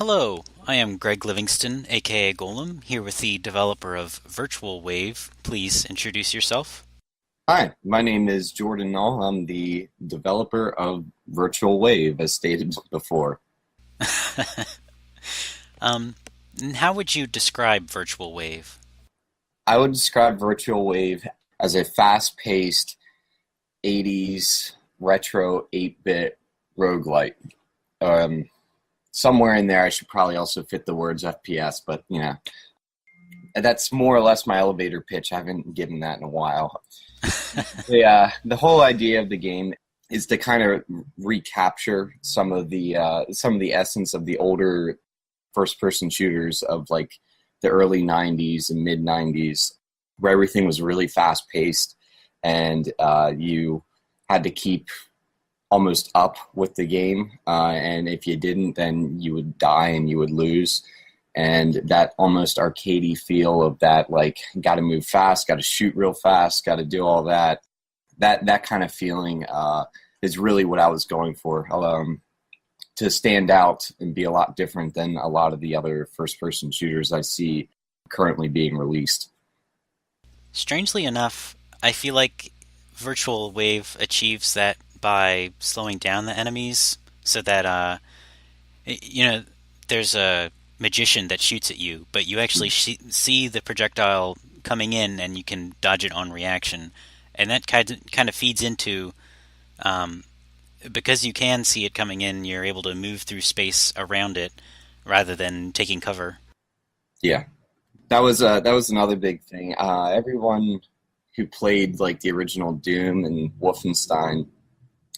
Hello, I am Greg Livingston, aka Golem, here with the developer of Virtual Wave. Please introduce yourself. Hi, my name is Jordan Null. I'm the developer of Virtual Wave, as stated before. um, and how would you describe Virtual Wave? I would describe Virtual Wave as a fast-paced 80s retro 8-bit roguelite. Um, Somewhere in there, I should probably also fit the words FPS, but that's more or less my elevator pitch. I haven't given that in a while. The whole idea of the game is to kind of recapture some of the essence of the older first person shooters of like the early 90s and mid 90s, where everything was really fast paced, and you had to keep almost up with the game, and if you didn't, then you would die and you would lose. And that almost arcadey feel of that, like, got to move fast, got to shoot real fast, got to do all that. That kind of feeling is really what I was going for, to stand out and be a lot different than a lot of the other first-person shooters I see currently being released. Strangely enough, I feel like Virtual Wave achieves that by slowing down the enemies so that, you know, there's a magician that shoots at you, but you actually see the projectile coming in and you can dodge it on reaction. And that kind of feeds into um, because you can see it coming in, you're able to move through space around it rather than taking cover. Yeah, that was another big thing. Everyone who played like the original Doom and Wolfenstein,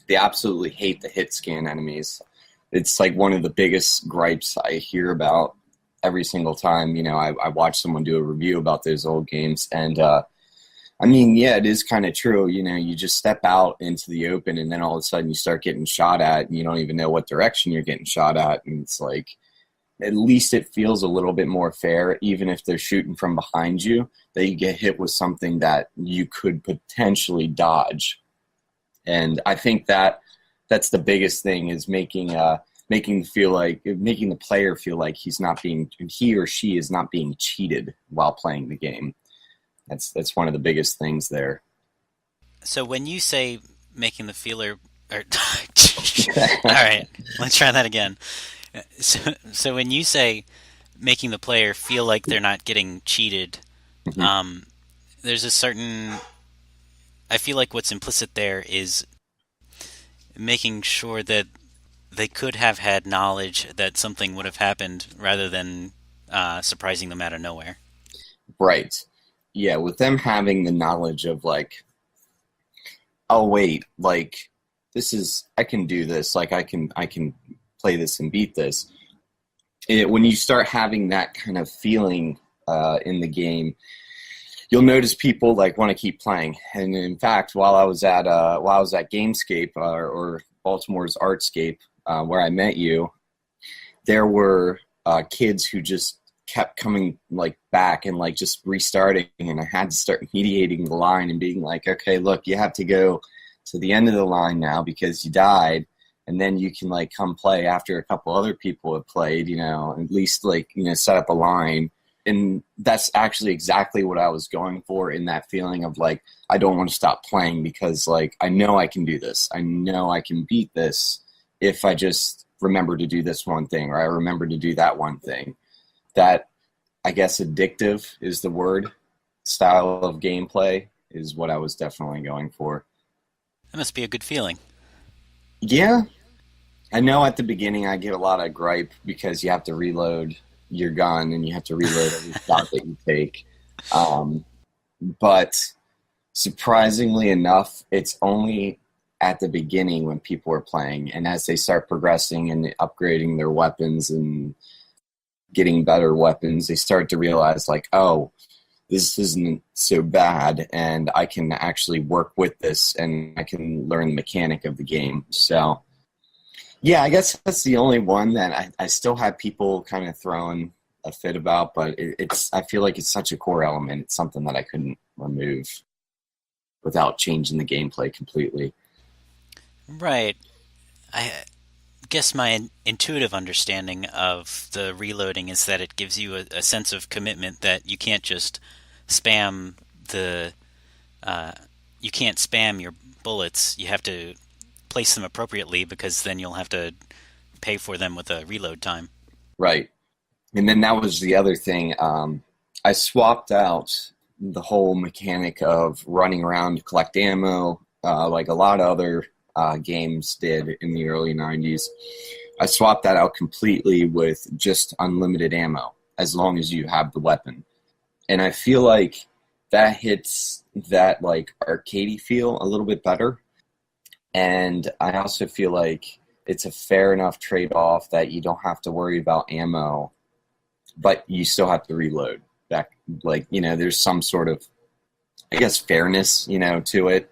they absolutely hate the hit scan enemies. It's like one of the biggest gripes I hear about every single time. I watch someone do a review about those old games, and I mean, yeah, it is kind of true. You just step out into the open, and then all of a sudden you start getting shot at, and you don't even know what direction you're getting shot at, and it's like, at least it feels a little bit more fair, even if they're shooting from behind you, that you get hit with something that you could potentially dodge. And I think that's the biggest thing, is making the player feel like he or she is not being cheated while playing the game. That's one of the biggest things there. So when you say making the feeler, or, all right, let's try that again. So when you say making the player feel like they're not getting cheated, Mhm. um, there's a certain. I feel like what's implicit there is making sure that they could have had knowledge that something would have happened rather than surprising them out of nowhere. Right. Yeah, with them having the knowledge of like, oh wait, like, I can do this, like I can play this and beat this. When you start having that kind of feeling in the game, you'll notice people like want to keep playing. And in fact, while I was at Gamescape, or Baltimore's Artscape, where I met you, there were kids who just kept coming like back and like just restarting, and I had to start mediating the line and being like, okay, look, you have to go to the end of the line now because you died, and then you can like come play after a couple other people have played, at least like, set up a line. And that's actually exactly what I was going for, in that feeling of like, I don't want to stop playing because like, I know I can do this. I know I can beat this if I just remember to do this one thing, or I remember to do that one thing. That, I guess, addictive is the word, style of gameplay is what I was definitely going for. That must be a good feeling. Yeah, I know at the beginning I get a lot of gripe because you have to reload your gun and you have to reload every shot that you take. Um, but surprisingly enough, it's only at the beginning when people are playing, and as they start progressing and upgrading their weapons and getting better weapons, they start to realize like, oh, this isn't so bad, and I can actually work with this, and I can learn the mechanic of the game. So, yeah, I guess that's the only one that I still have people kind of throwing a fit about, but I feel like it's such a core element. It's something that I couldn't remove without changing the gameplay completely. Right. I guess my intuitive understanding of the reloading is that it gives you a sense of commitment that you can't just spam the uh, you can't spam your bullets. You have to place them appropriately because then you'll have to pay for them with a reload time. Right. And then that was the other thing. I swapped out the whole mechanic of running around to collect ammo, like a lot of other games did in the early 90s. I swapped that out completely with just unlimited ammo, as long as you have the weapon. And I feel like that hits that like arcadey feel a little bit better. And I also feel like it's a fair enough trade-off that you don't have to worry about ammo, but you still have to reload. That, like, there's some sort of, I guess, fairness, to it.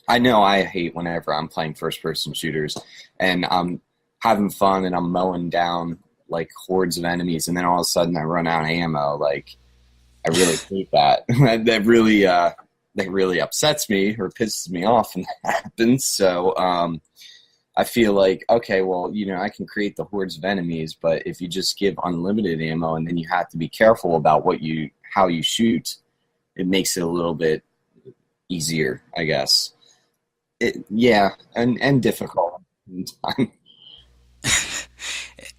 I know I hate whenever I'm playing first-person shooters and I'm having fun and I'm mowing down like hordes of enemies, and then all of a sudden I run out of ammo. Like, I really hate that. That really upsets me or pisses me off when that happens. So I feel like, okay, well, I can create the hordes of enemies, but if you just give unlimited ammo and then you have to be careful about how you shoot, it makes it a little bit easier, I guess. Yeah, and difficult.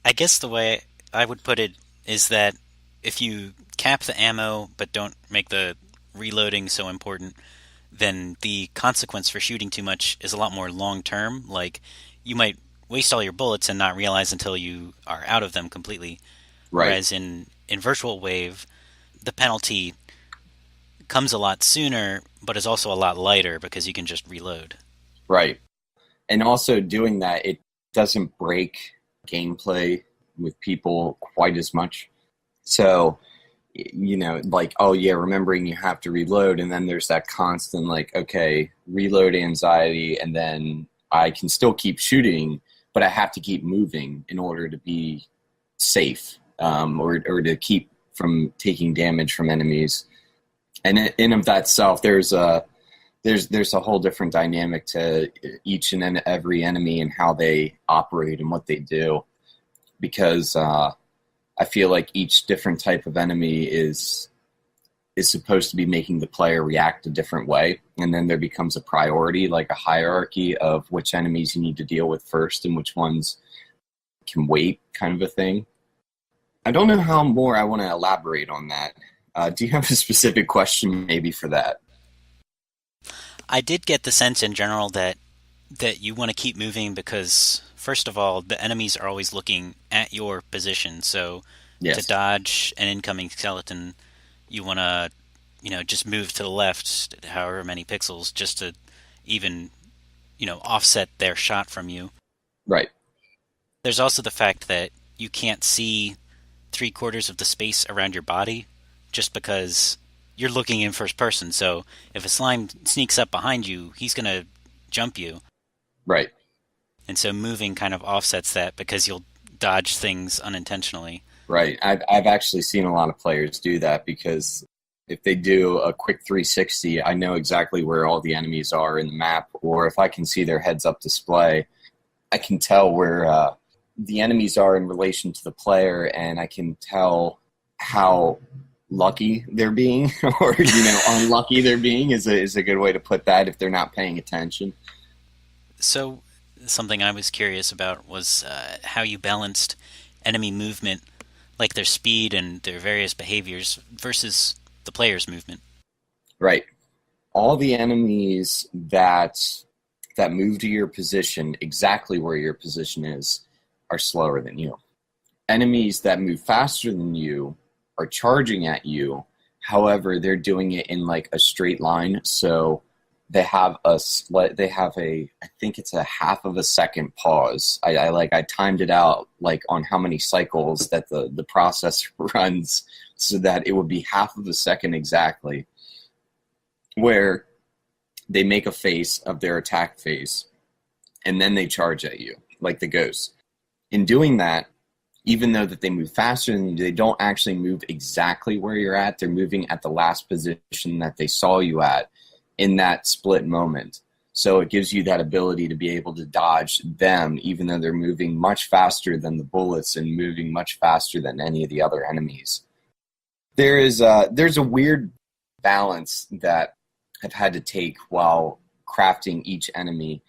I guess the way I would put it is that if you cap the ammo but don't make the reloading so important, then the consequence for shooting too much is a lot more long term. Like, you might waste all your bullets and not realize until you are out of them completely. Right, Whereas in Virtual Wave, the penalty comes a lot sooner, but is also a lot lighter because you can just reload. right. And also doing that, it doesn't break gameplay with people quite as much. So, like, oh yeah, remembering you have to reload, and then there's that constant, like, okay, reload anxiety, and then I can still keep shooting, but I have to keep moving in order to be safe, or to keep from taking damage from enemies. And in of that self, there's a whole different dynamic to each and every enemy and how they operate and what they do, because I feel like each different type of enemy is supposed to be making the player react a different way, and then there becomes a priority, like a hierarchy of which enemies you need to deal with first and which ones can wait, kind of a thing. I don't know how more I want to elaborate on that. Do you have a specific question maybe for that? I did get the sense in general that you want to keep moving because, first of all, the enemies are always looking at your position. So to Yes. dodge an incoming skeleton, you want to, just move to the left, however many pixels, just to even, offset their shot from you. Right. There's also the fact that you can't see three-quarters of the space around your body just because you're looking in first person. So if a slime sneaks up behind you, he's going to jump you. Right. And so moving kind of offsets that because you'll dodge things unintentionally. Right. I've actually seen a lot of players do that, because if they do a quick 360, I know exactly where all the enemies are in the map, or if I can see their heads-up display, I can tell where the enemies are in relation to the player, and I can tell how lucky they're being, or unlucky they're being is a good way to put that if they're not paying attention. So something I was curious about was how you balanced enemy movement, like their speed and their various behaviors, versus the player's movement. Right. All the enemies that move to your position exactly where your position is are slower than you. Enemies that move faster than you are charging at you. However, they're doing it in like a straight line, so they have I think it's a half of a second pause. I timed it out, like, on how many cycles that the process runs, so that it would be half of a second exactly, where they make a face of their attack face, and then they charge at you, like the ghost. In doing that, even though that they move faster than you, they don't actually move exactly where you're at. They're moving at the last position that they saw you at in that split moment. So it gives you that ability to be able to dodge them, even though they're moving much faster than the bullets and moving much faster than any of the other enemies. There's a weird balance that I've had to take while crafting each enemy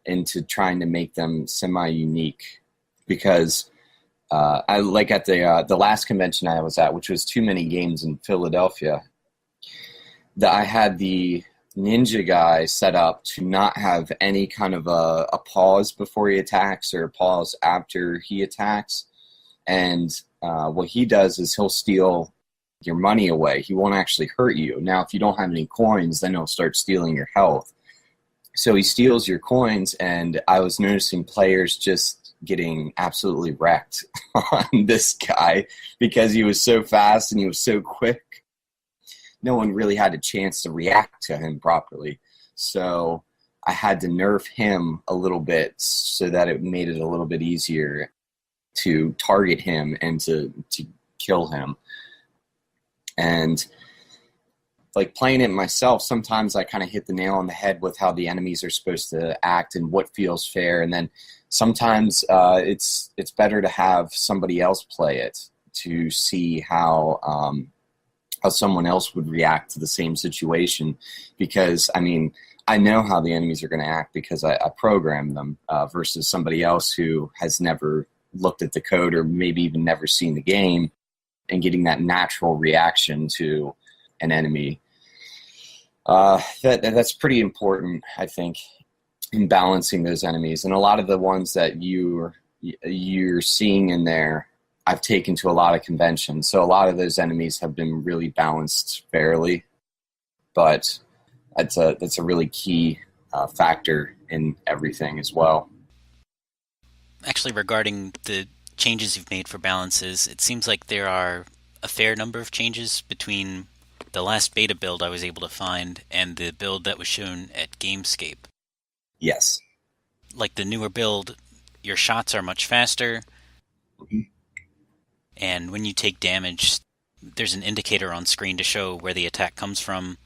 into trying to make them semi-unique, because I like at the last convention I was at, which was Too Many Games in Philadelphia, that I had the ninja guy set up to not have any kind of a pause before he attacks or a pause after he attacks. And what he does is he'll steal your money away. He won't actually hurt you. Now, if you don't have any coins, then he'll start stealing your health. So he steals your coins, and I was noticing players just getting absolutely wrecked on this guy because he was so fast and he was so quick. No one really had a chance to react to him properly. So I had to nerf him a little bit so that it made it a little bit easier to target him and to kill him. And like playing it myself, sometimes I kind of hit the nail on the head with how the enemies are supposed to act and what feels fair. And then sometimes it's better to have somebody else play it to see how someone else would react to the same situation. Because, I mean, I know how the enemies are going to act because I programmed them versus somebody else who has never looked at the code or maybe even never seen the game and getting that natural reaction to an enemy. That's pretty important, I think, in balancing those enemies. And a lot of the ones that you're seeing in there, I've taken to a lot of conventions. So a lot of those enemies have been really balanced fairly. But that's a really key factor in everything as well. Actually, regarding the changes you've made for balances, it seems like there are a fair number of changes between the last beta build I was able to find and the build that was shown at Gamescape. Yes. Like the newer build, your shots are much faster, Mm-hmm. and when you take damage, there's an indicator on screen to show where the attack comes from,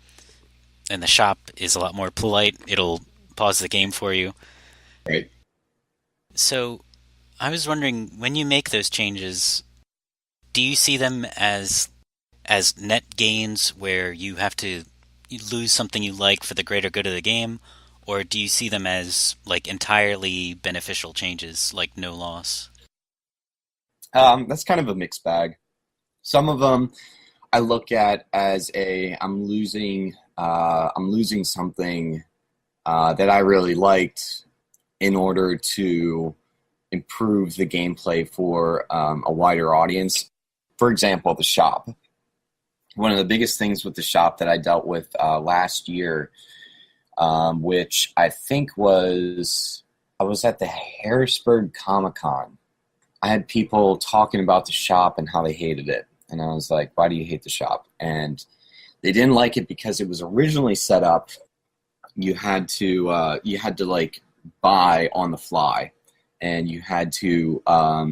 and the shop is a lot more polite. It'll pause the game for you. Right. So I was wondering, when you make those changes, do you see them as net gains where you have to lose something you like for the greater good of the game, or do you see them as like entirely beneficial changes, like no loss? That's kind of a mixed bag. Some of them I look at as I'm losing something that I really liked in order to improve the gameplay for a wider audience. For example, the shop. One of the biggest things with the shop that I dealt with last year, which I think I was at the Harrisburg Comic-Con. I had people talking about the shop and how they hated it. And I was like, why do you hate the shop? And they didn't like it because it was originally set up, you had to like buy on the fly. And you had to,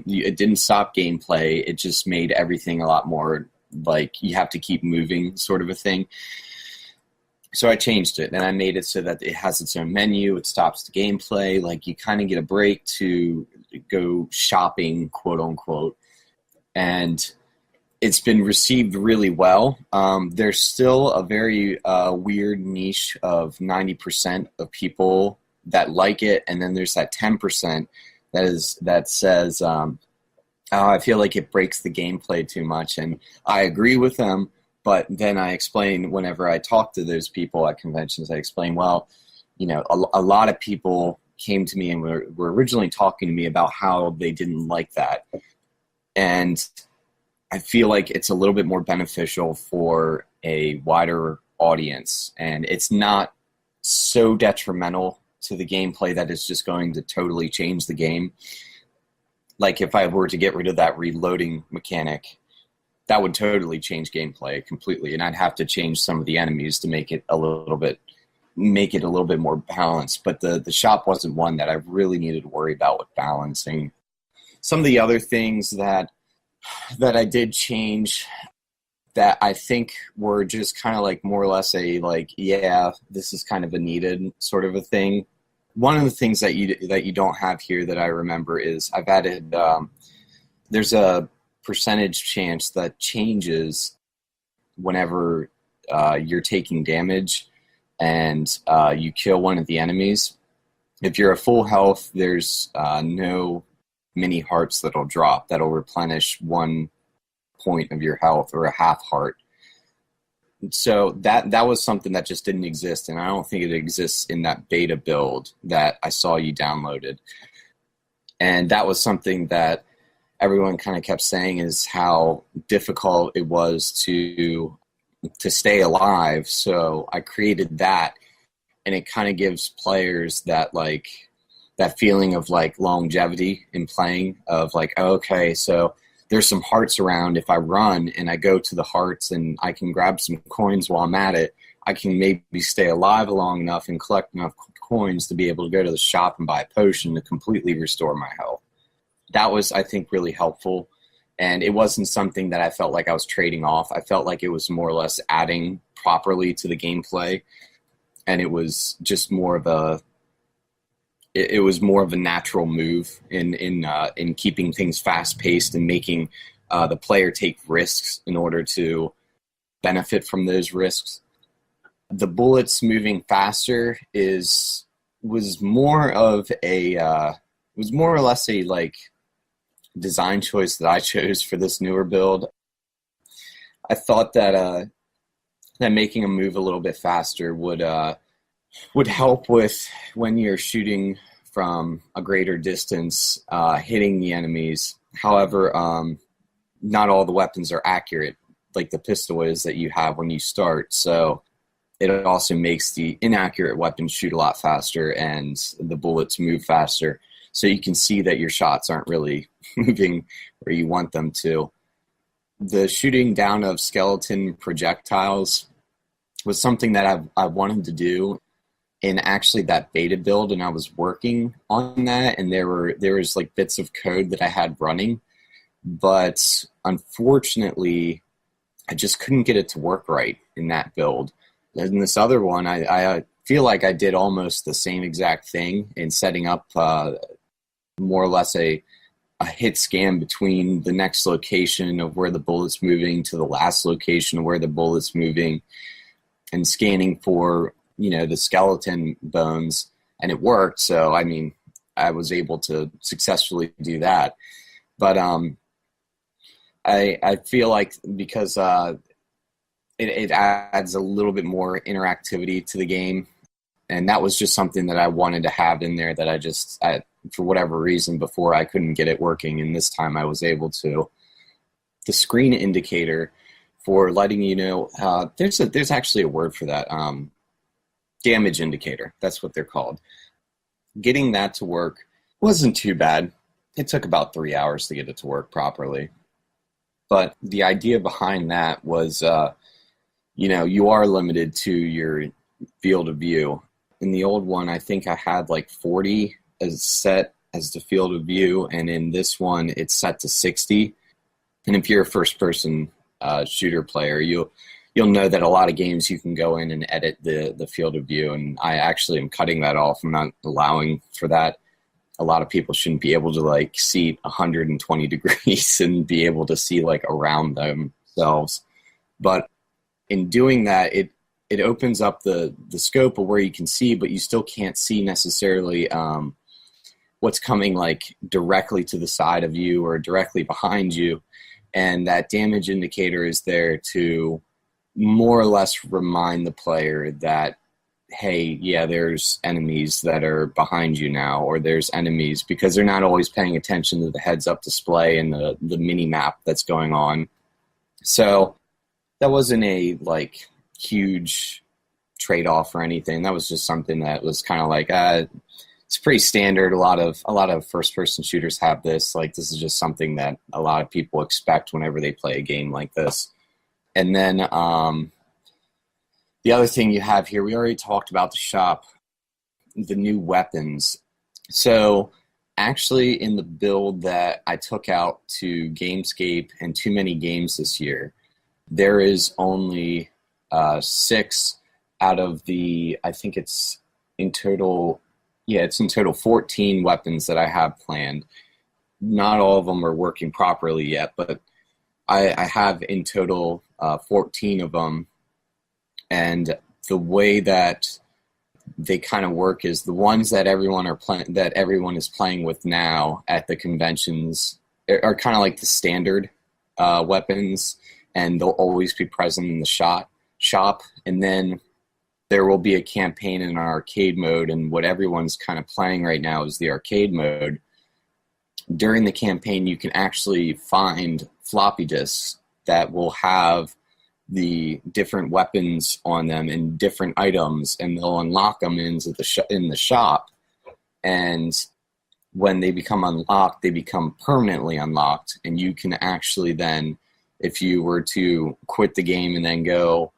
it didn't stop gameplay. It just made everything a lot more like you have to keep moving sort of a thing. So I changed it and I made it so that it has its own menu. It stops the gameplay. Like you kind of get a break to go shopping, quote unquote. And it's been received really well. There's still a very weird niche of 90% of people that like it. And then there's that 10% that says, oh, I feel like it breaks the gameplay too much. And I agree with them, but then I explain whenever I talk to those people at conventions, I explain, well, you know, a lot of people came to me and were originally talking to me about how they didn't like that. And I feel like it's a little bit more beneficial for a wider audience. And it's not so detrimental to the gameplay that it's just going to totally change the game. Like if I were to get rid of that reloading mechanic, that would totally change gameplay completely, and I'd have to change some of the enemies to make it a little bit more balanced. But the shop wasn't one that I really needed to worry about with balancing. Some of the other things that I did change, that I think were just kind of like more or less a like, yeah, this is kind of a needed sort of a thing. One of the things that you don't have here that I remember is I've added there's a percentage chance that changes whenever you're taking damage and you kill one of the enemies. If you're at full health, there's no mini hearts that'll drop. That'll replenish 1 point of your health or a half heart. So that was something that just didn't exist, and I don't think it exists in that beta build that I saw you downloaded. And that was something that everyone kind of kept saying is how difficult it was to stay alive. So I created that, and it kind of gives players that like that feeling of like longevity in playing of like, oh, okay, so there's some hearts around. If I run and I go to the hearts and I can grab some coins while I'm at it, I can maybe stay alive long enough and collect enough coins to be able to go to the shop and buy a potion to completely restore my health. That was, I think, really helpful. And it wasn't something that I felt like I was trading off. I felt like it was more or less adding properly to the gameplay. And it was just more of a natural move in keeping things fast paced and making the player take risks in order to benefit from those risks. The bullets moving faster was more or less a like design choice that I chose for this newer build. I thought that making them move a little bit faster would help with when you're shooting from a greater distance, hitting the enemies. However, not all the weapons are accurate, like the pistol is that you have when you start. So it also makes the inaccurate weapons shoot a lot faster and the bullets move faster. So you can see that your shots aren't really moving where you want them to. The shooting down of skeleton projectiles was something that I wanted to do in actually that beta build, and I was working on that, and there was like bits of code that I had running, but unfortunately I just couldn't get it to work right in that build. In this other one, I feel like I did almost the same exact thing in setting up more or less a hit scan between the next location of where the bullet's moving to the last location of where the bullet's moving, and scanning for the skeleton bones, and it worked. So I mean, I was able to successfully do that. But I feel like because it adds a little bit more interactivity to the game, and that was just something that I wanted to have in there that I for whatever reason before I couldn't get it working, and this time I was able to. The screen indicator for letting you know there's actually a word for that. Damage indicator, that's what they're called. Getting that to work wasn't too bad. It took about 3 hours to get it to work properly. But the idea behind that was, you are limited to your field of view. In the old one, I think I had like 40 as set as the field of view, and in this one, it's set to 60. And if you're a first-person shooter player, you'll know that a lot of games you can go in and edit the field of view, and I actually am cutting that off. I'm not allowing for that. A lot of people shouldn't be able to like see 120 degrees and be able to see like around themselves. But in doing that, it opens up the scope of where you can see, but you still can't see necessarily what's coming like directly to the side of you or directly behind you. And that damage indicator is there to more or less remind the player that, hey, yeah, there's enemies that are behind you now, or there's enemies, because they're not always paying attention to the heads-up display and the mini-map that's going on. So that wasn't a, like, huge trade-off or anything. That was just something that was kind of like, it's pretty standard. A lot of first-person shooters have this. Like, this is just something that a lot of people expect whenever they play a game like this. And then the other thing you have here, we already talked about the shop, the new weapons. So actually in the build that I took out to Gamescape and Too Many Games this year, There is only 6 out of the, I think it's in total, yeah, it's in total 14 weapons that I have planned. Not all of them are working properly yet, but I have in total 14 of them. And the way that they kind of work is the ones that everyone is playing with now at the conventions are kind of like the standard weapons, and they'll always be present in the shop. And then there will be a campaign in our arcade mode, and what everyone's kind of playing right now is the arcade mode. During the campaign, you can actually find floppy disks that will have the different weapons on them and different items, and they'll unlock them in the shop. And when they become unlocked, they become permanently unlocked, and you can actually then, if you were to quit the game and then go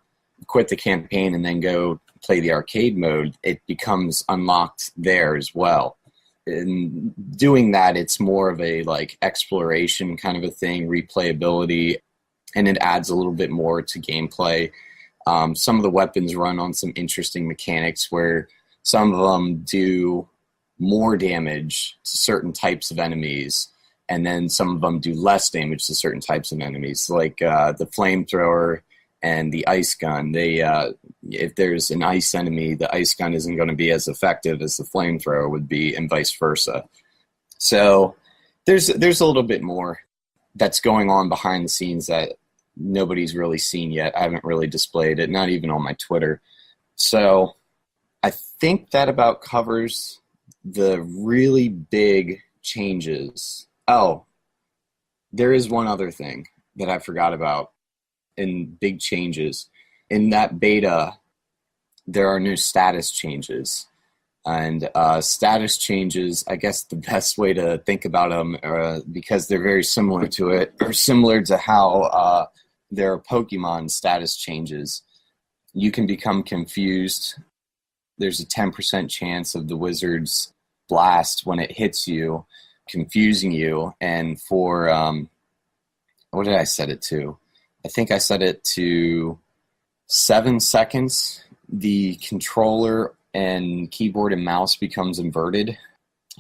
quit the campaign and then go play the arcade mode, it becomes unlocked there as well. In doing that, it's more of a like exploration kind of a thing, replayability, and it adds a little bit more to gameplay. Some of the weapons run on some interesting mechanics where some of them do more damage to certain types of enemies, and then some of them do less damage to certain types of enemies, like the flamethrower and the ice gun. If there's an ice enemy, the ice gun isn't going to be as effective as the flamethrower would be, and vice versa. So there's a little bit more that's going on behind the scenes that nobody's really seen yet. I haven't really displayed it, not even on my Twitter. So I think that about covers the really big changes. Oh, there is one other thing that I forgot about in big changes. In that beta, there are new status changes. And status changes, I guess the best way to think about them, because they're very similar to it, or similar to how there are Pokemon status changes. You can become confused. There's a 10% chance of the wizard's blast when it hits you, confusing you. And for, what did I set it to? I think I set it to 7 seconds. The controller and keyboard and mouse becomes inverted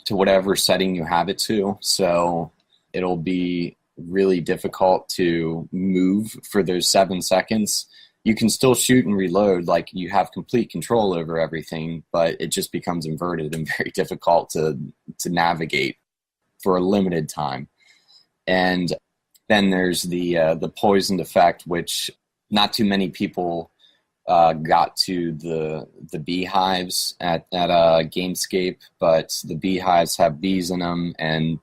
to whatever setting you have it to. So it'll be really difficult to move for those 7 seconds. You can still shoot and reload, like you have complete control over everything, but it just becomes inverted and very difficult to navigate for a limited time. And then there's the poisoned effect, which not too many people got to the beehives at Gamescape, but the beehives have bees in them, and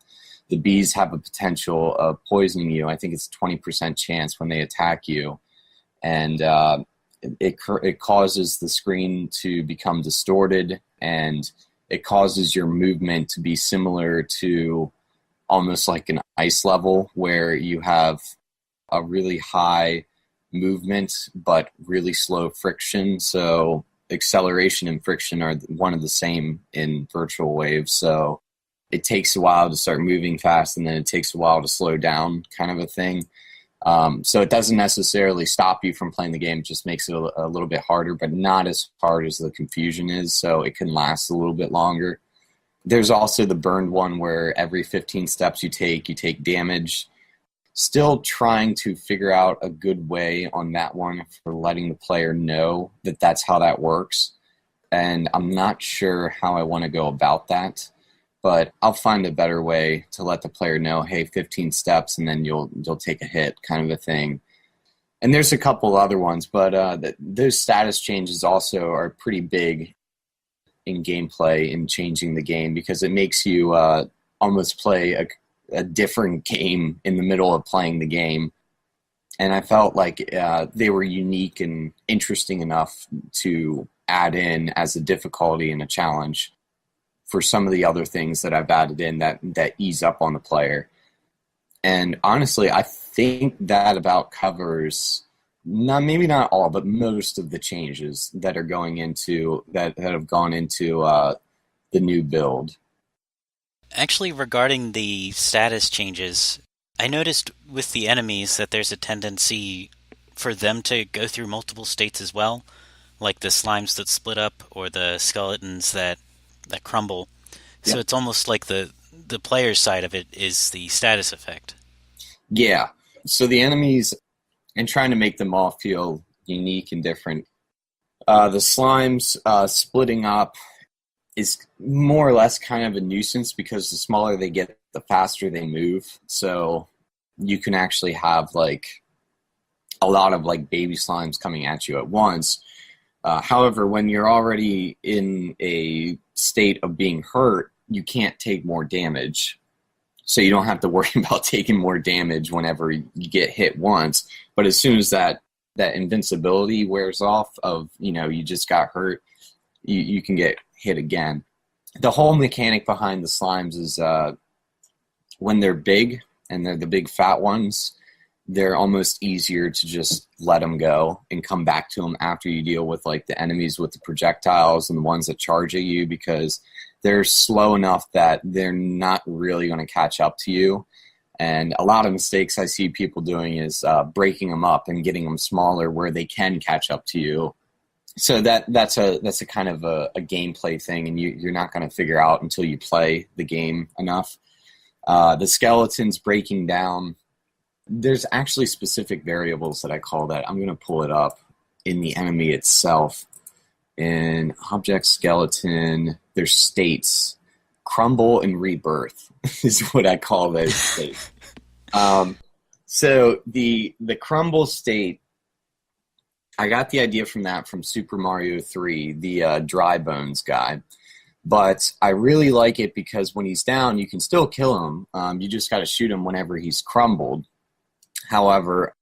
the bees have a potential of poisoning you. I think it's a 20% chance when they attack you, and it causes the screen to become distorted, and it causes your movement to be similar to almost like an ice level, where you have a really high movement but really slow friction. So acceleration and friction are one of the same in virtual waves. So it takes a while to start moving fast, and then it takes a while to slow down, kind of a thing. So it doesn't necessarily stop you from playing the game. It just makes it a little bit harder, but not as hard as the confusion is. So it can last a little bit longer. There's also the burned one, where every 15 steps you take damage. Still trying to figure out a good way on that one for letting the player know that that's how that works. And I'm not sure how I want to go about that, but I'll find a better way to let the player know, hey, 15 steps and then you'll take a hit, kind of a thing. And there's a couple other ones, but those status changes also are pretty big in gameplay, in changing the game, because it makes you almost play a different game in the middle of playing the game. And I felt like they were unique and interesting enough to add in as a difficulty and a challenge for some of the other things that I've added in that ease up on the player. And honestly, I think that about covers, maybe not all, but most of the changes that are going into, that have gone into the new build. Actually, regarding the status changes, I noticed with the enemies that there's a tendency for them to go through multiple states as well, like the slimes that split up or the skeletons that crumble. So Yep. it's almost like the player's side of it is the status effect. Yeah. So the enemies, and trying to make them all feel unique and different. The slimes splitting up is more or less kind of a nuisance because the smaller they get, the faster they move. So you can actually have like a lot of like baby slimes coming at you at once. However, when you're already in a state of being hurt, you can't take more damage. So you don't have to worry about taking more damage whenever you get hit once. But as soon as that invincibility wears off of, you just got hurt, you can get hit again. The whole mechanic behind the slimes is when they're big and they're the big fat ones, they're almost easier to just let them go and come back to them after you deal with like the enemies with the projectiles and the ones that charge at you, because they're slow enough that they're not really going to catch up to you. And a lot of mistakes I see people doing is breaking them up and getting them smaller where they can catch up to you. So that's a kind of a gameplay thing, and you're not going to figure out until you play the game enough. The skeletons breaking down, there's actually specific variables that I call that. I'm going to pull it up in the enemy itself. In object skeleton, there's states. Crumble and rebirth is what I call those states. So the crumble state, I got the idea from that from Super Mario 3, the dry bones guy. But I really like it because when he's down, you can still kill him. You just got to shoot him whenever he's crumbled. However,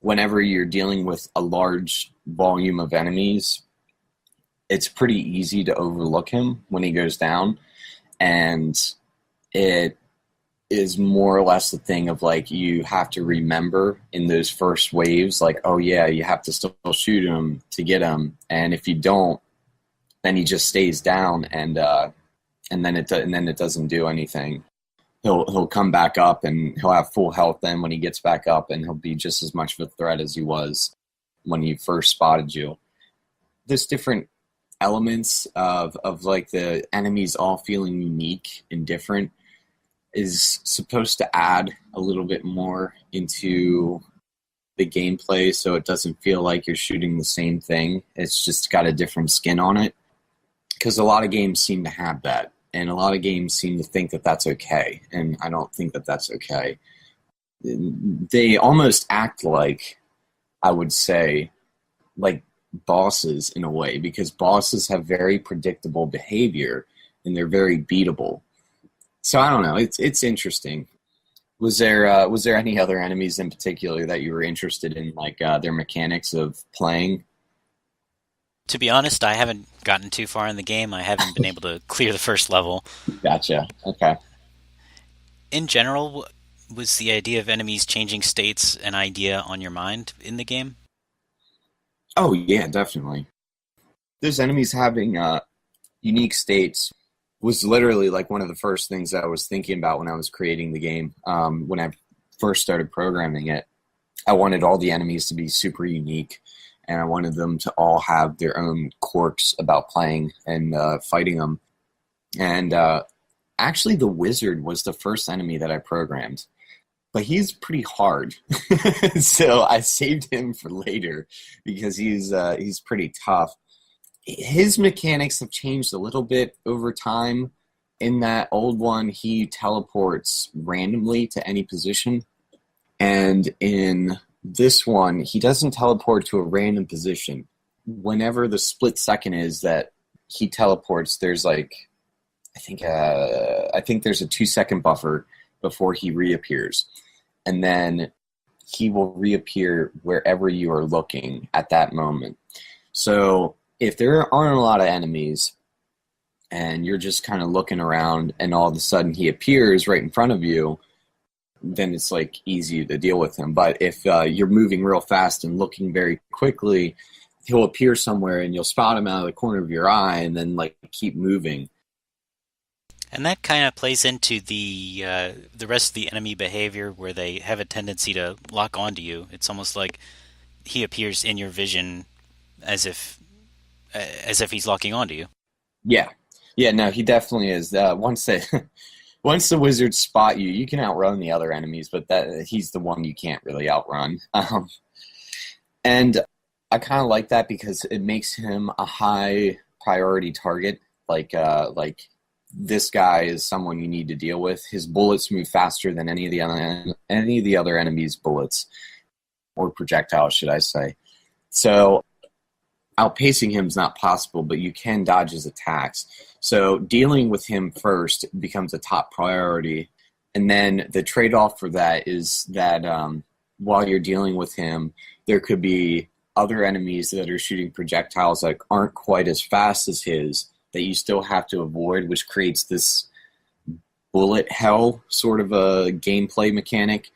whenever you're dealing with a large volume of enemies, it's pretty easy to overlook him when he goes down. And it is more or less the thing of like you have to remember in those first waves, like, oh yeah, you have to still shoot him to get him. And if you don't, then he just stays down and then it doesn't do anything. He'll come back up and he'll have full health then when he gets back up, and he'll be just as much of a threat as he was when he first spotted you. There's different elements of like the enemies all feeling unique and different is supposed to add a little bit more into the gameplay so it doesn't feel like you're shooting the same thing. It's just got a different skin on it, because a lot of games seem to have that. And a lot of games seem to think that that's okay, and I don't think that that's okay. They almost act like, I would say, like bosses in a way, because bosses have very predictable behavior, and they're very beatable. So I don't know. It's interesting. Was there any other enemies in particular that you were interested in, like their mechanics of playing? To be honest, I haven't gotten too far in the game. I haven't been able to clear the first level. Gotcha. Okay. In general, was the idea of enemies changing states an idea on your mind in the game? Oh yeah, definitely. Those enemies having unique states was literally like one of the first things that I was thinking about when I was creating the game. When I first started programming it, I wanted all the enemies to be super unique, and I wanted them to all have their own quirks about playing and fighting them. And actually, the wizard was the first enemy that I programmed, but he's pretty hard, so I saved him for later because he's pretty tough. His mechanics have changed a little bit over time. In that old one, he teleports randomly to any position. And in this one, he doesn't teleport to a random position. Whenever the split second is that he teleports, there's like, I think there's a 2-second buffer before he reappears. And then he will reappear wherever you are looking at that moment. So if there aren't a lot of enemies and you're just kind of looking around and all of a sudden he appears right in front of you, then it's like easy to deal with him. But if you're moving real fast and looking very quickly, he'll appear somewhere and you'll spot him out of the corner of your eye and then like keep moving. And that kind of plays into the rest of the enemy behavior, where they have a tendency to lock onto you. It's almost like he appears in your vision as if as if he's locking onto you. Yeah, yeah. No, he definitely is. Once they once the wizards spot you, you can outrun the other enemies, but that he's the one you can't really outrun. And I kind of like that because it makes him a high priority target. Like this guy is someone you need to deal with. His bullets move faster than any of the other enemies' bullets or projectiles, should I say? So outpacing him is not possible, but you can dodge his attacks. So dealing with him first becomes a top priority. And then the trade-off for that is that while you're dealing with him, there could be other enemies that are shooting projectiles that aren't quite as fast as his that you still have to avoid, which creates this bullet hell sort of a gameplay mechanic.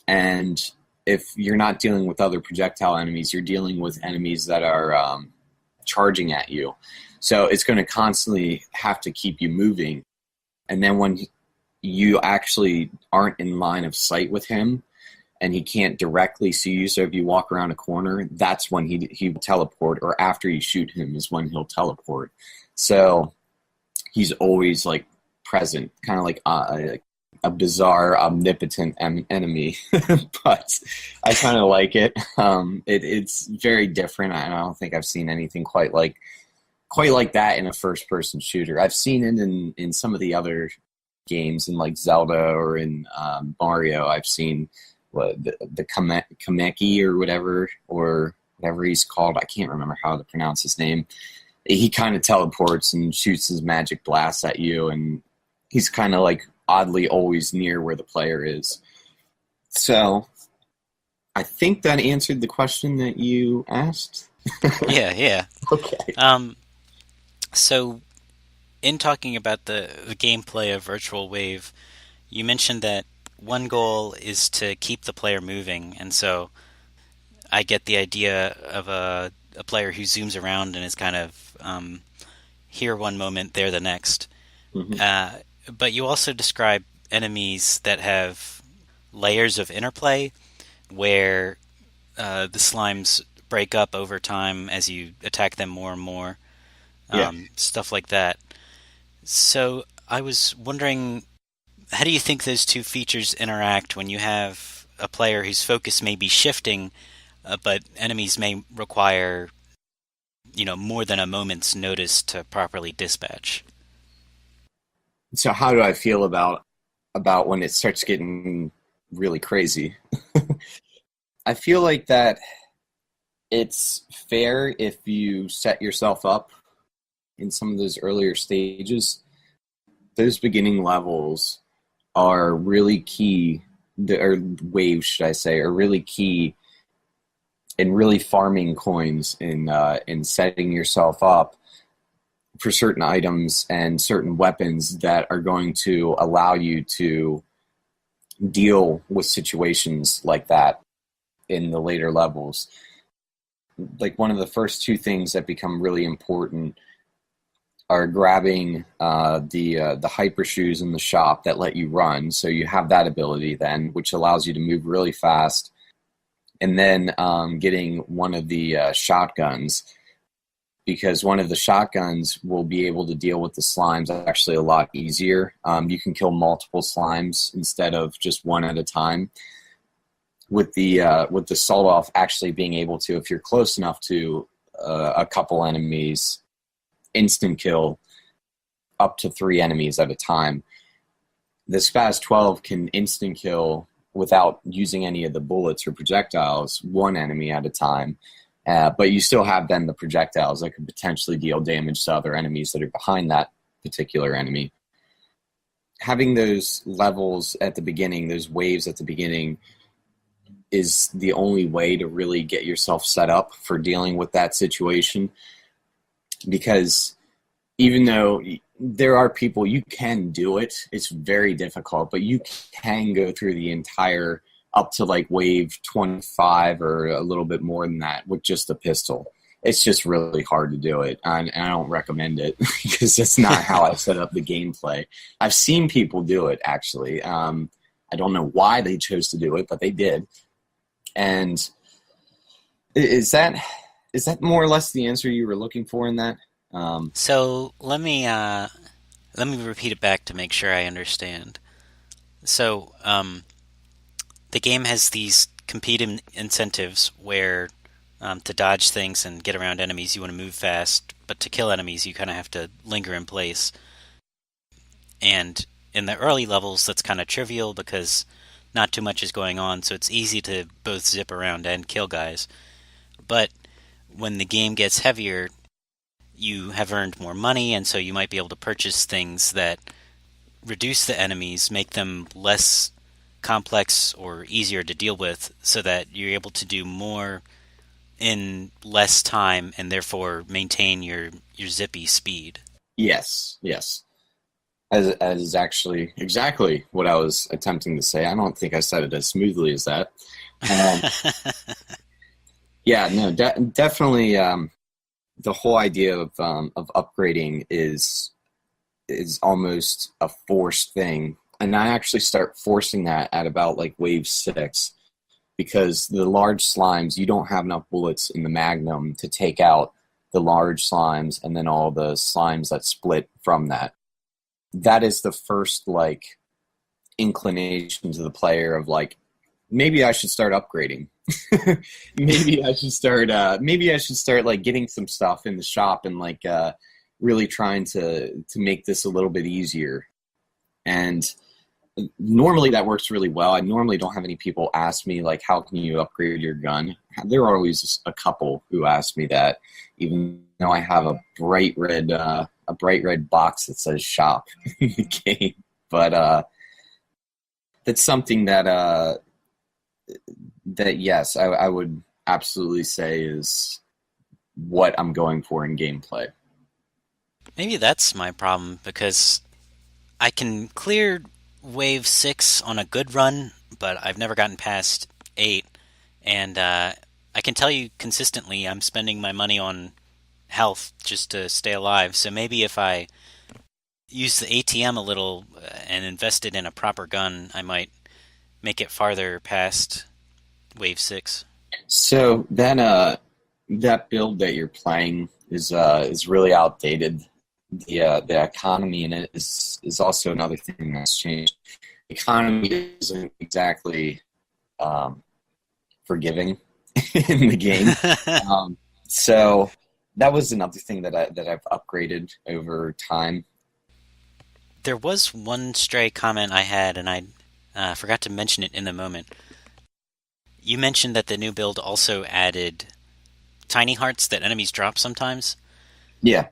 And if you're not dealing with other projectile enemies, you're dealing with enemies that are charging at you. So it's going to constantly have to keep you moving. And then when you actually aren't in line of sight with him and he can't directly see you, so if you walk around a corner, that's when he will teleport, or after you shoot him is when he'll teleport. So he's always like present, kind of like a bizarre, omnipotent enemy, but I kind of like it. It's very different. I don't think I've seen anything quite like that in a first-person shooter. I've seen it in some of the other games, in like Zelda or in Mario. I've seen the Kameki or whatever he's called. I can't remember how to pronounce his name. He kind of teleports and shoots his magic blast at you, and he's kind of like oddly always near where the player is. So I think that answered the question that you asked. Yeah, yeah. Okay. So in talking about the gameplay of Virtual Wave, you mentioned that one goal is to keep the player moving, and so I get the idea of a player who zooms around and is kind of here one moment, there the next. Mm-hmm. But you also describe enemies that have layers of interplay where the slimes break up over time as you attack them more and more, Yeah. stuff like that. So I was wondering, how do you think those two features interact when you have a player whose focus may be shifting, but enemies may require, more than a moment's notice to properly dispatch? So how do I feel about when it starts getting really crazy? I feel like that it's fair if you set yourself up in some of those earlier stages. Those beginning levels are really key, or waves, should I say, are really key in really farming coins, in setting yourself up for certain items and certain weapons that are going to allow you to deal with situations like that in the later levels. Like one of the first two things that become really important are grabbing the hyper shoes in the shop that let you run. So you have that ability then, which allows you to move really fast. And then getting one of the shotguns, because one of the shotguns will be able to deal with the slimes actually a lot easier. You can kill multiple slimes instead of just one at a time. With the sawed-off actually being able to, if you're close enough to a couple enemies, instant kill up to 3 enemies at a time. The Spaz 12 can instant kill without using any of the bullets or projectiles 1 enemy at a time. But you still have then the projectiles that could potentially deal damage to other enemies that are behind that particular enemy. Having those levels at the beginning, those waves at the beginning, is the only way to really get yourself set up for dealing with that situation. Because even though there are people, you can do it, it's very difficult, but you can go through the entire up to like wave 25 or a little bit more than that with just a pistol. It's just really hard to do it, and I don't recommend it because that's not how I set up the gameplay. I've seen people do it, actually. I don't know why they chose to do it, but they did. And Is that more or less the answer you were looking for in that? So let me repeat it back to make sure I understand. So the game has these competing incentives where to dodge things and get around enemies, you want to move fast, but to kill enemies, you kind of have to linger in place. And in the early levels, that's kind of trivial because not too much is going on, so it's easy to both zip around and kill guys. But when the game gets heavier, you have earned more money, and so you might be able to purchase things that reduce the enemies, make them less complex or easier to deal with, so that you're able to do more in less time and therefore maintain your zippy speed. Yes, yes. As actually exactly what I was attempting to say. I don't think I said it as smoothly as that. Um, yeah, no, definitely. The whole idea of upgrading is almost a forced thing, and I actually start forcing that at about like wave 6 because the large slimes, you don't have enough bullets in the magnum to take out the large slimes and then all the slimes that split from that. That is the first like inclination to the player of like maybe I should start upgrading. Maybe I should start like getting some stuff in the shop and like really trying to make this a little bit easier. And normally that works really well. I normally don't have any people ask me like how can you upgrade your gun. There are always a couple who ask me that, even though I have a bright red box that says shop in the game. But that's something that yes, I would absolutely say is what I'm going for in gameplay. Maybe that's my problem because I can clear wave 6 on a good run, but I've never gotten past 8. And I can tell you consistently I'm spending my money on health just to stay alive. So maybe if I use the ATM a little and invest it in a proper gun, I might make it farther past wave 6. So that build that you're playing is really outdated. The economy in it is also another thing that's changed. The economy isn't exactly forgiving in the game. So that was another thing that I've upgraded over time. There was one stray comment I had, and I forgot to mention it in the moment. You mentioned that the new build also added tiny hearts that enemies drop sometimes. Yeah.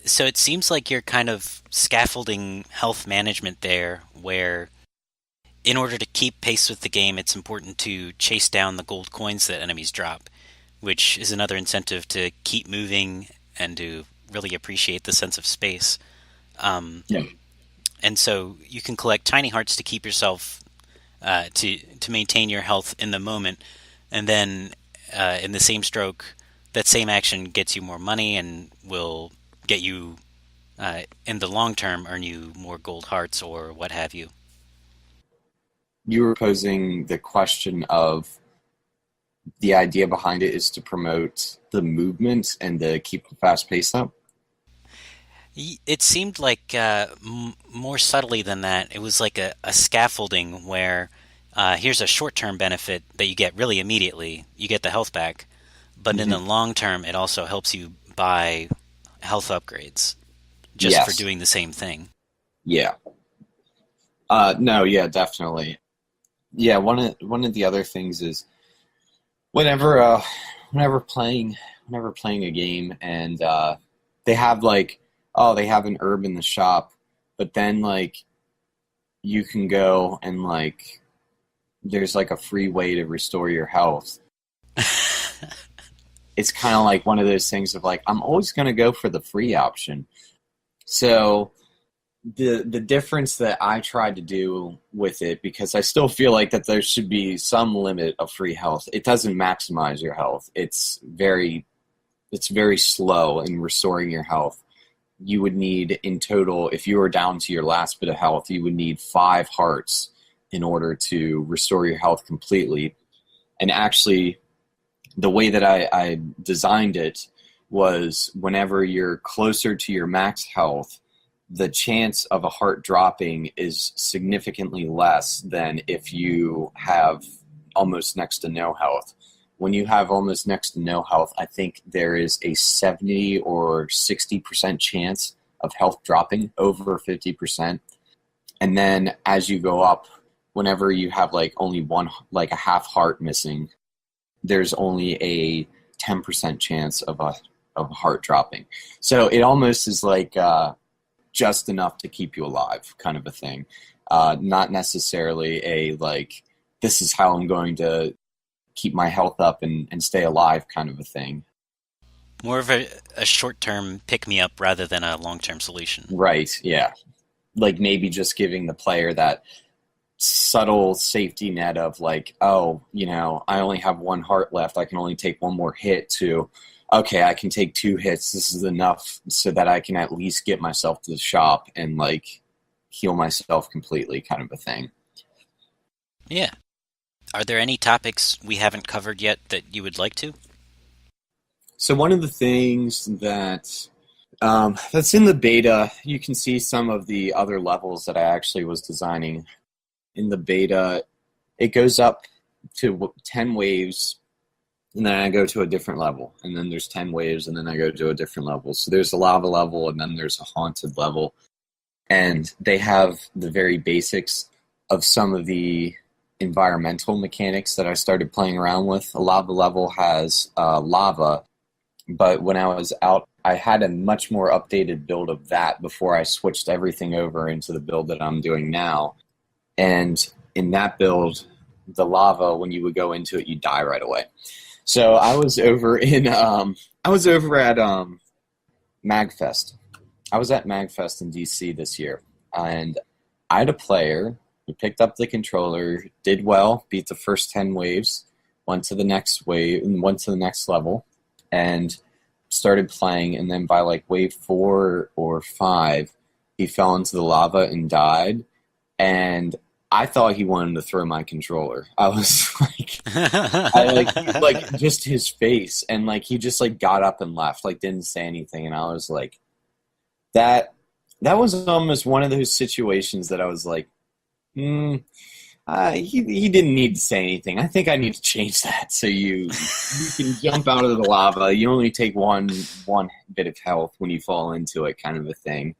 So it seems like you're kind of scaffolding health management there, where in order to keep pace with the game, it's important to chase down the gold coins that enemies drop, which is another incentive to keep moving and to really appreciate the sense of space. Um, Yeah. and so you can collect tiny hearts to keep yourself to maintain your health in the moment, and then in the same stroke, that same action gets you more money and will get you in the long term earn you more gold hearts or what have you. You were posing the question of the idea behind it is to promote the movement and to keep the fast pace up. It seemed like more subtly than that. It was like a scaffolding where here's a short term benefit that you get really immediately. You get the health back, but in Hmm. the long term, it also helps you buy health upgrades just for Yes. doing the same thing. Yeah. No. Yeah. Definitely. Yeah. One of the other things is whenever whenever playing whenever playing a game and they have like they have an herb in the shop, but then like you can go and like there's like a free way to restore your health. It's kind of like one of those things of like I'm always going to go for the free option. So the difference that I tried to do with it, because I still feel like that there should be some limit of free health. It doesn't maximize your health. It's very slow in restoring your health. You would need in total, if you were down to your last bit of health, you would need 5 hearts in order to restore your health completely. And actually, the way that I designed it was whenever you're closer to your max health, the chance of a heart dropping is significantly less than if you have almost next to no health. When you have almost next to no health, I think there is a 70 or 60% chance of health dropping over 50%. And then as you go up, whenever you have like only one, like a half heart missing, there's only a 10% chance of a heart dropping. So it almost is like just enough to keep you alive kind of a thing. Not necessarily a like, this is how I'm going to keep my health up and stay alive kind of a thing. More of a short-term pick-me-up rather than a long-term solution. Right, yeah. Like maybe just giving the player that subtle safety net of like, oh, you know, I only have one heart left. I can only take one more hit to, okay, I can take 2 hits. This is enough so that I can at least get myself to the shop and like heal myself completely kind of a thing. Yeah. Are there any topics we haven't covered yet that you would like to? So one of the things that's in the beta, you can see some of the other levels that I actually was designing. In the beta, it goes up to 10 waves, and then I go to a different level. And then there's 10 waves, and then I go to a different level. So there's a lava level, and then there's a haunted level. And they have the very basics of some of the environmental mechanics that I started playing around with. A lava level has lava, but when I was out, I had a much more updated build of that before I switched everything over into the build that I'm doing now. And in that build, the lava, when you would go into it, you die right away. So I was over at MagFest. I was at MagFest in DC this year, and I had a player who picked up the controller, did well, beat the first 10 waves, went to the next wave, and went to the next level, and started playing. And then by like wave 4 or 5, he fell into the lava and died. And I thought he wanted to throw my controller. I was like, like just his face, and like he just like got up and left, like didn't say anything. And I was like, that was almost one of those situations that I was like, he didn't need to say anything. I think I need to change that. So you can jump out of the lava. You only take one bit of health when you fall into it, kind of a thing.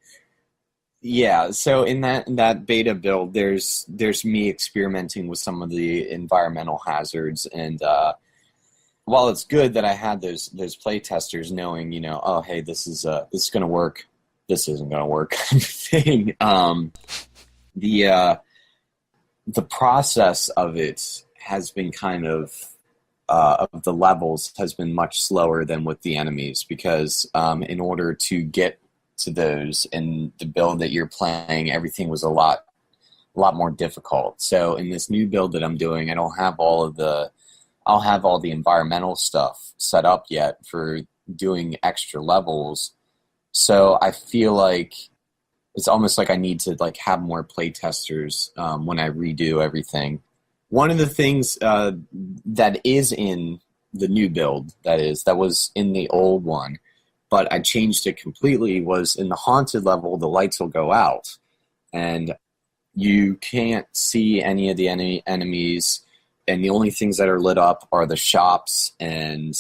Yeah. So in that beta build, there's me experimenting with some of the environmental hazards, and while it's good that I had those play testers knowing, you know, oh hey, this is going to work, this isn't going to work, kind of thing. The process of it has been kind of the levels has been much slower than with the enemies, because in order to get to those in the build that you're playing, everything was a lot more difficult. So in this new build that I'm doing, I'll have all the environmental stuff set up yet for doing extra levels. So I feel like it's almost like I need to like have more play testers when I redo everything. One of the things that is in the new build that was in the old one, but I changed it completely, was in the haunted level, the lights will go out, and you can't see any of the enemies, and the only things that are lit up are the shops and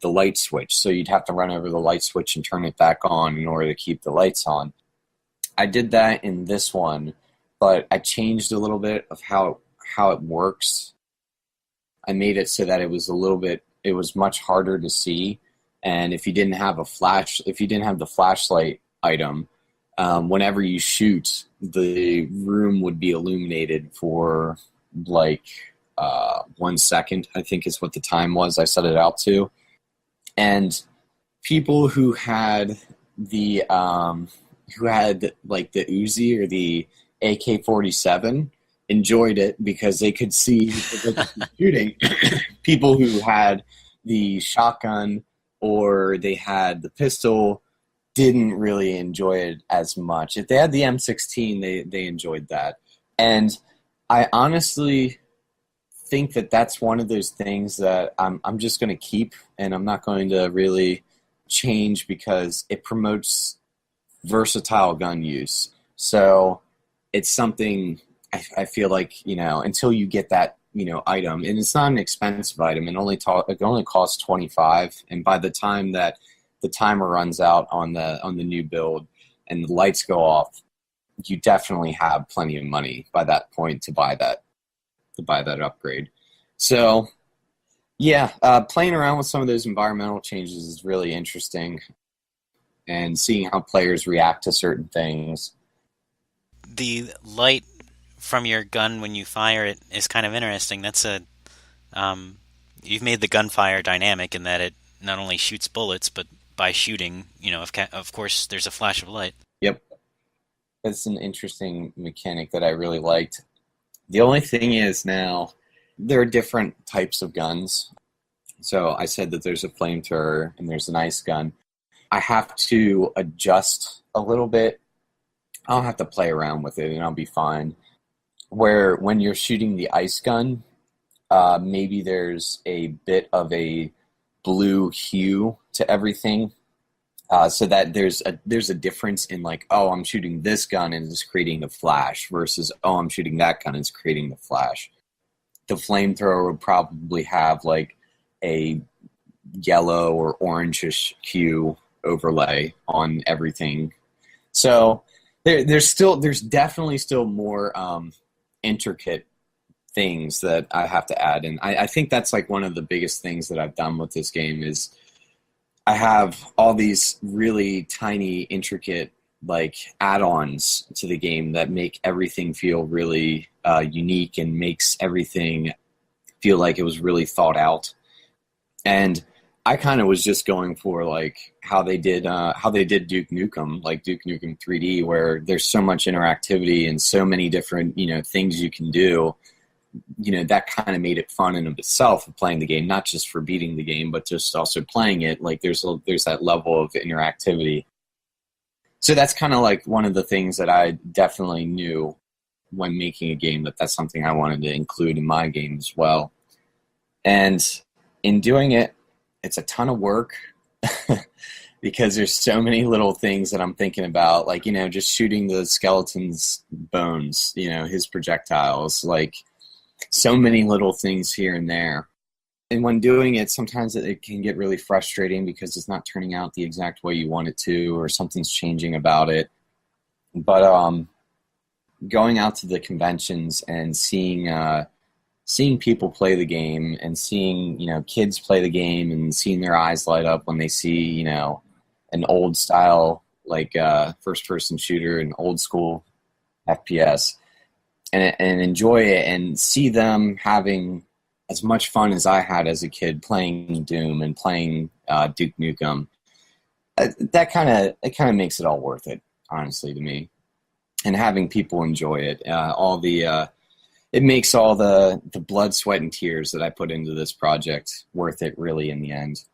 the light switch. So you'd have to run over the light switch and turn it back on in order to keep the lights on. I did that in this one, but I changed a little bit of how it works. I made it so that it was much harder to see. And if you didn't have the flashlight item, whenever you shoot, the room would be illuminated for like 1 second, I think is what the time was I set it out to. And people who had like the Uzi or the AK-47 enjoyed it because they could see the shooting. People who had the shotgun or they had the pistol didn't really enjoy it as much. If they had the M16, they enjoyed that. And I honestly think that that's one of those things that I'm just going to keep, and I'm not going to really change because it promotes versatile gun use. So it's something I feel like, until you get that, item, and it's not an expensive item, it only costs 25, and by the time that the timer runs out on the new build and the lights go off, you definitely have plenty of money by that point to buy that upgrade. So yeah, playing around with some of those environmental changes is really interesting, and seeing how players react to certain things. The light from your gun when you fire it is kind of interesting. Um, you've made the gunfire dynamic in that it not only shoots bullets, but by shooting, of course, there's a flash of light. Yep, that's an interesting mechanic that I really liked. The only thing is now there are different types of guns. So I said that there's a flamethrower and there's an ice gun. I have to adjust a little bit. I'll have to play around with it and I'll be fine. Where when you're shooting the ice gun, maybe there's a bit of a blue hue to everything, so that there's a difference in, like, oh, I'm shooting this gun and it's creating a flash versus, oh, I'm shooting that gun and it's creating the flash. The flamethrower would probably have like a yellow or orangish hue overlay on everything. So there's definitely still more intricate things that I have to add. And I think that's like one of the biggest things that I've done with this game is I have all these really tiny, intricate like add-ons to the game that make everything feel really unique and makes everything feel like it was really thought out. And I kind of was just going for like how they did Duke Nukem, like Duke Nukem 3D, where there's so much interactivity and so many different things you can do. That kind of made it fun in of itself of playing the game, not just for beating the game, but just also playing it. Like there's that level of interactivity. So that's kind of like one of the things that I definitely knew when making a game, that's something I wanted to include in my game as well. And in doing it, it's a ton of work because there's so many little things that I'm thinking about, like, just shooting the skeleton's bones, his projectiles, like so many little things here and there. And when doing it, sometimes it can get really frustrating because it's not turning out the exact way you want it to, or something's changing about it. But going out to the conventions and seeing people play the game and seeing, kids play the game and seeing their eyes light up when they see, an old style, like first person shooter, an old school FPS, and enjoy it and see them having as much fun as I had as a kid playing Doom and playing Duke Nukem. It kind of makes it all worth it, honestly, to me. And having people enjoy it, it makes all the blood, sweat, and tears that I put into this project worth it, really, in the end.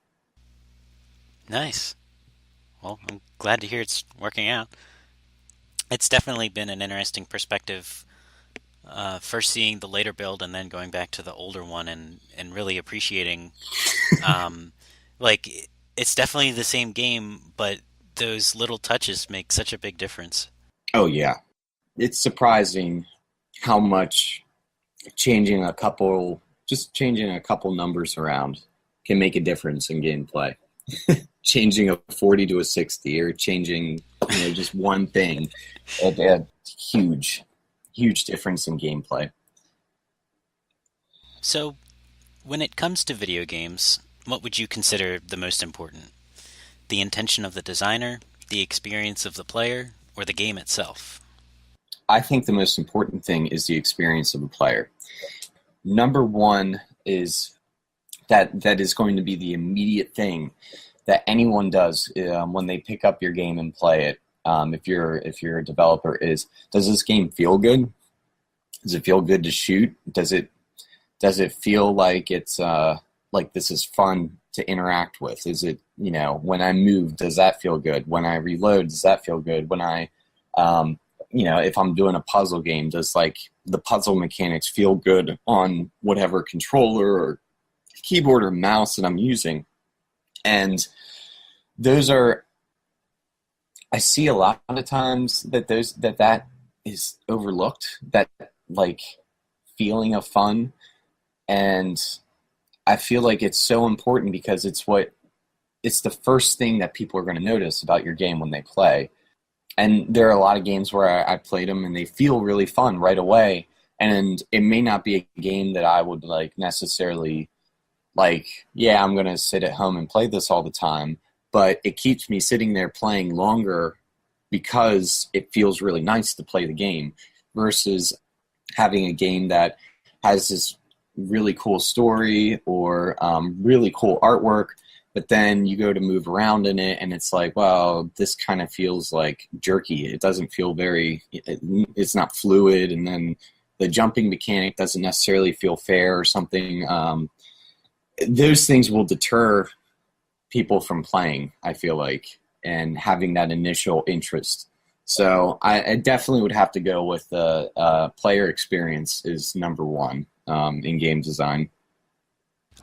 Nice. Well, I'm glad to hear it's working out. It's definitely been an interesting perspective. First seeing the later build and then going back to the older one and really appreciating, like, it's definitely the same game, but those little touches make such a big difference. Oh, yeah. It's surprising how much changing a couple numbers around can make a difference in gameplay. Changing a 40 to a 60 or changing just one thing, a huge difference in gameplay. So, when it comes to video games, what would you consider the most important? The intention of the designer, the experience of the player, or the game itself? I think the most important thing is the experience of the player. Number one is that is going to be the immediate thing that anyone does when they pick up your game and play it. If you're a developer, does this game feel good? Does it feel good to shoot? Does it feel like it's like this is fun to interact with? Is it, when I move, does that feel good? When I reload, does that feel good? When I if I'm doing a puzzle game, does like the puzzle mechanics feel good on whatever controller or keyboard or mouse that I'm using? And those are, I see a lot of times that that is overlooked, that like feeling of fun. And I feel like it's so important because it's the first thing that people are going to notice about your game when they play. And there are a lot of games where I played them and they feel really fun right away. And it may not be a game that I would like necessarily like, yeah, I'm going to sit at home and play this all the time. But it keeps me sitting there playing longer because it feels really nice to play the game versus having a game that has this really cool story or really cool artwork, but then you go to move around in it and it's like, well, this kind of feels like jerky. It doesn't feel it's not fluid, and then the jumping mechanic doesn't necessarily feel fair or something. Those things will deter people from playing, I feel like, and having that initial interest. So I definitely would have to go with the player experience is number one in game design.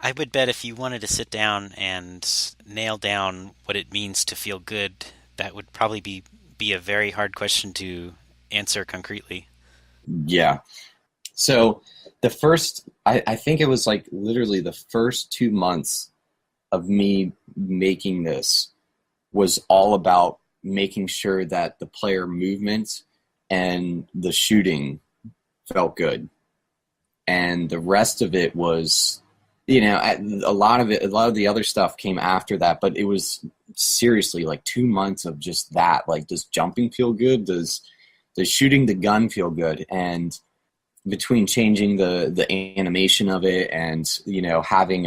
I would bet if you wanted to sit down and nail down what it means to feel good, that would probably be a very hard question to answer concretely. Yeah. So I think it was like literally the first 2 months of me making this was all about making sure that the player movement and the shooting felt good. And the rest of it was, a lot of the other stuff came after that, but it was seriously like 2 months of just that. Like, does jumping feel good? Does shooting the gun feel good? And between changing the animation of it and, having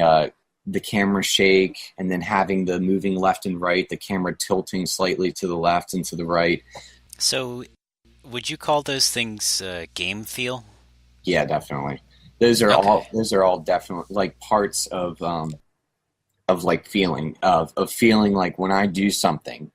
the camera shake and then having the moving left and right, the camera tilting slightly to the left and to the right. So, would you call those things game feel? Yeah, definitely. Those are Okay. all definitely like parts of like feeling feeling like when I do something,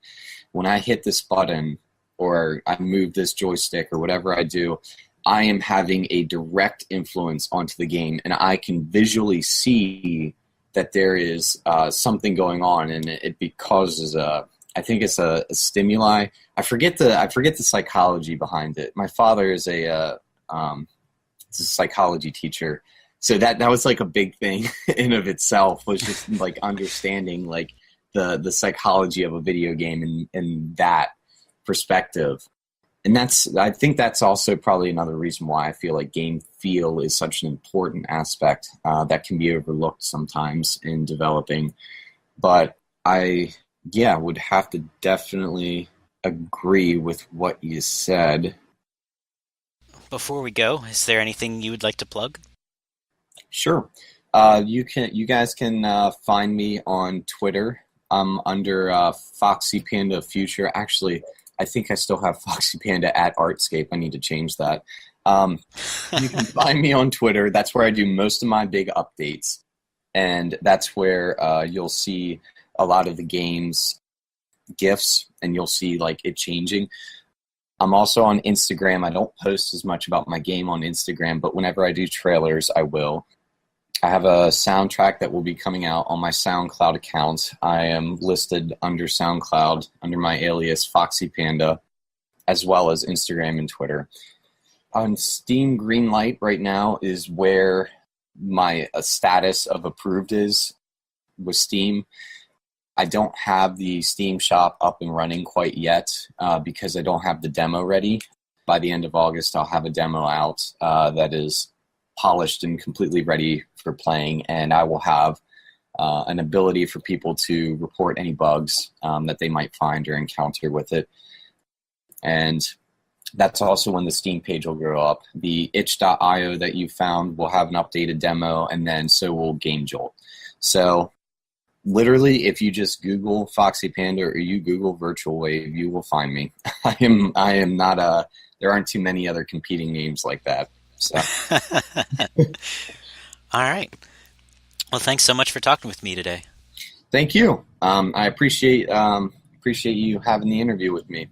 when I hit this button or I move this joystick or whatever I do, I am having a direct influence onto the game, and I can visually see that there is something going on, and it causes I think it's a stimuli. I forget the psychology behind it. My father is a psychology teacher, so that was like a big thing in of itself, was just like understanding like the psychology of a video game and that perspective. And I think that's also probably another reason why I feel like game feel is such an important aspect that can be overlooked sometimes in developing. But yeah, would have to definitely agree with what you said. Before we go, is there anything you would like to plug? Sure. You guys can find me on Twitter. Under Foxy Panda Future. Actually, I think I still have Foxy Panda at Artscape. I need to change that. You can find me on Twitter. That's where I do most of my big updates. And that's where you'll see a lot of the game's GIFs, and you'll see like it changing. I'm also on Instagram. I don't post as much about my game on Instagram, but whenever I do trailers, I will. I have a soundtrack that will be coming out on my SoundCloud account. I am listed under SoundCloud under my alias Foxy Panda, as well as Instagram and Twitter. On Steam Greenlight right now is where my status of approved is with Steam. I don't have the Steam shop up and running quite yet because I don't have the demo ready. By the end of August, I'll have a demo out that is polished and completely ready for playing, and I will have an ability for people to report any bugs that they might find or encounter with it. And that's also when the Steam page will go up. The itch.io that you found will have an updated demo, and then so will GameJolt. So literally, if you just Google Foxy Panda or you Google Virtual Wave, you will find me. I am not there aren't too many other competing names like that. So All right. Well, thanks so much for talking with me today. thank you. I appreciate you having the interview with me.